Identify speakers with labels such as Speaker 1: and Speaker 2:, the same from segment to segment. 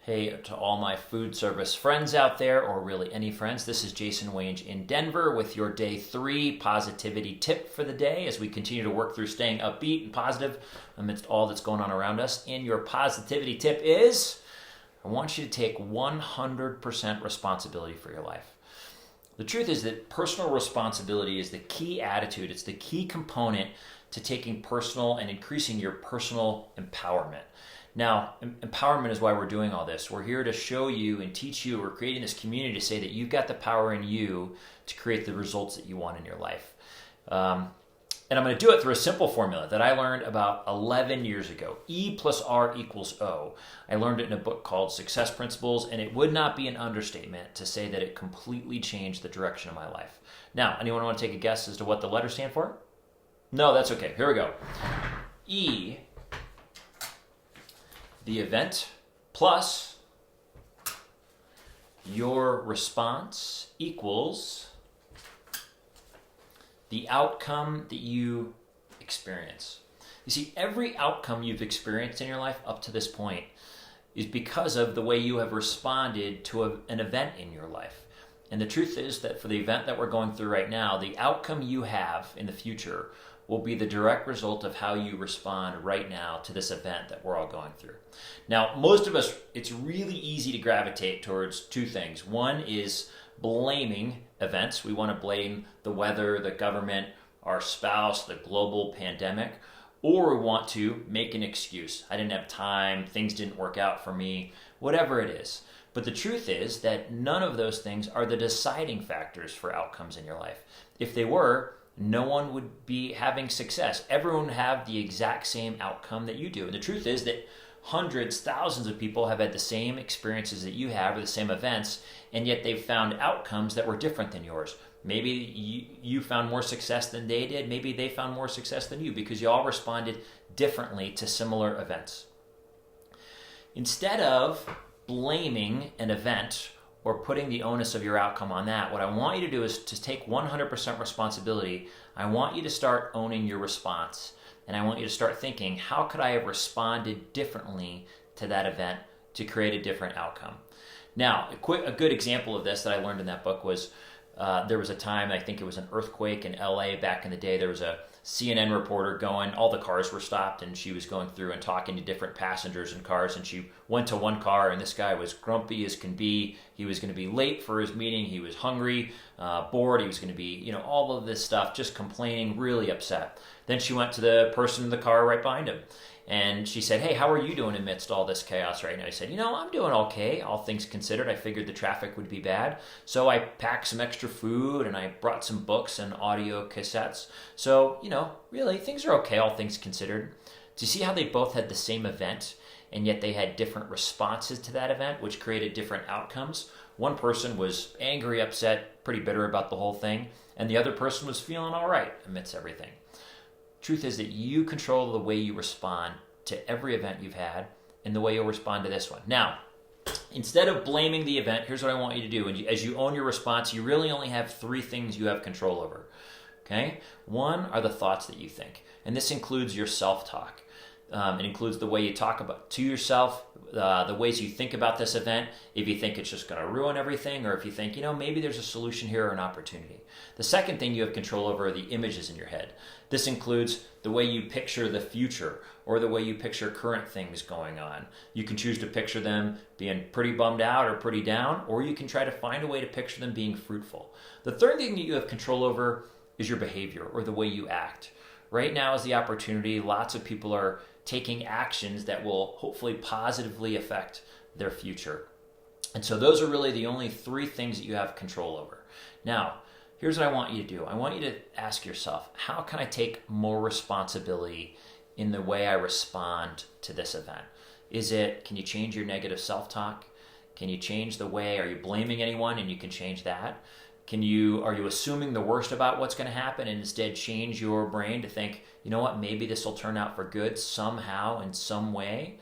Speaker 1: Hey to all my food service friends out there, or really any friends. This is Jason Wange in Denver with your day 3 positivity tip for the day as we continue to work through staying upbeat and positive amidst all that's going on around us. And your positivity tip is, I want you to take 100% responsibility for your life. The truth is that personal responsibility is the key attitude. It's the key component to taking personal and increasing your personal empowerment. Now, empowerment is why we're doing all this. We're here to show you and teach you. We're creating this community to say that you've got the power in you to create the results that you want in your life. And I'm going to do it through a simple formula that I learned about 11 years ago. E plus R equals O. I learned it in a book called Success Principles, and it would not be an understatement to say that it completely changed the direction of my life. Now, anyone want to take a guess as to what the letters stand for? No, that's okay. Here we go. E, the event, plus your response equals the outcome that you experience. You see, every outcome you've experienced in your life up to this point is because of the way you have responded to an event in your life. And the truth is that for the event that we're going through right now, the outcome you have in the future will be the direct result of how you respond right now to this event that we're all going through. Now, most of us, it's really easy to gravitate towards two things. One is blaming events. We want to blame the weather, the government, our spouse, the global pandemic, or we want to make an excuse. I didn't have time, things didn't work out for me, whatever it is. But the truth is that none of those things are the deciding factors for outcomes in your life. If they were, no one would be having success. Everyone would have the exact same outcome that you do. And the truth is that hundreds, thousands of people have had the same experiences that you have or the same events, and yet they've found outcomes that were different than yours. Maybe you found more success than they did. Maybe they found more success than you because you all responded differently to similar events. Instead of blaming an event or putting the onus of your outcome on that, what I want you to do is to take 100% responsibility. I want you to start owning your response. And I want you to start thinking, how could I have responded differently to that event to create a different outcome? Now, a good example of this that I learned in that book was there was a time, I think it was an earthquake in LA back in the day. There was a CNN reporter going, all the cars were stopped, and she was going through and talking to different passengers in cars, and she went to one car, and this guy was grumpy as can be. He was going to be late for his meeting. He was hungry, bored. He was going to be, all of this stuff, just complaining, really upset. Then she went to the person in the car right behind him, and she said, hey, how are you doing amidst all this chaos right now? He said, I'm doing okay, all things considered. I figured the traffic would be bad. So I packed some extra food and I brought some books and audio cassettes. So, really, things are okay, all things considered. Do you see how they both had the same event and yet they had different responses to that event, which created different outcomes? One person was angry, upset, pretty bitter about the whole thing, and the other person was feeling all right amidst everything. Truth is that you control the way you respond to every event you've had and the way you'll respond to this one. Now, instead of blaming the event, here's what I want you to do. And as you own your response, you really only have 3 things you have control over. Okay? One are the thoughts that you think. And this includes your self-talk. It includes the way you talk about to yourself, the ways you think about this event, if you think it's just going to ruin everything, or if you think, maybe there's a solution here or an opportunity. The second thing you have control over are the images in your head. This includes the way you picture the future or the way you picture current things going on. You can choose to picture them being pretty bummed out or pretty down, or you can try to find a way to picture them being fruitful. The third thing that you have control over is your behavior or the way you act. Right now is the opportunity. Lots of people are taking actions that will hopefully positively affect their future. And so those are really the only 3 things that you have control over. Now, here's what I want you to do. I want you to ask yourself, how can I take more responsibility in the way I respond to this event? Can you change your negative self-talk? Can you change the way, are you blaming anyone and you can change that? Are you assuming the worst about what's going to happen and instead change your brain to think, maybe this will turn out for good somehow in some way?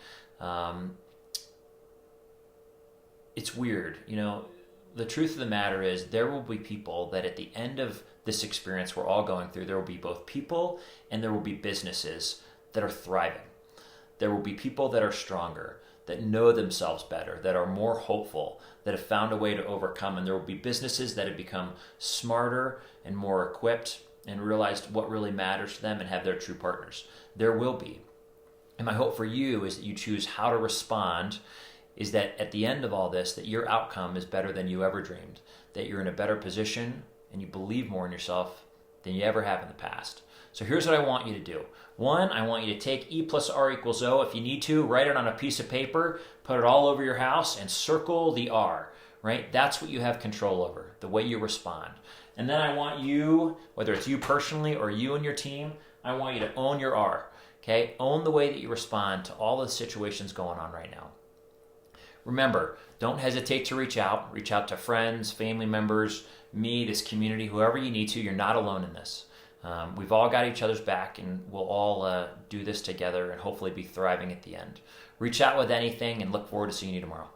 Speaker 1: It's weird. The truth of the matter is there will be people that at the end of this experience we're all going through, there will be both people and there will be businesses that are thriving. There will be people that are stronger. that know themselves better, that are more hopeful, that have found a way to overcome. And there will be businesses that have become smarter and more equipped and realized what really matters to them and have their true partners. There will be. And my hope for you is that you choose how to respond, is that at the end of all this, that your outcome is better than you ever dreamed, that you're in a better position and you believe more in yourself than you ever have in the past. So here's what I want you to do. One, I want you to take E plus R equals O. If you need to, write it on a piece of paper, put it all over your house, and circle the R, right? That's what you have control over, the way you respond. And then I want you, whether it's you personally or you and your team, I want you to own your R, okay? Own the way that you respond to all the situations going on right now. Remember, don't hesitate to reach out. Reach out to friends, family members, me, this community, whoever you need to. You're not alone in this. We've all got each other's back, and we'll all do this together and hopefully be thriving at the end. Reach out with anything, and look forward to seeing you tomorrow.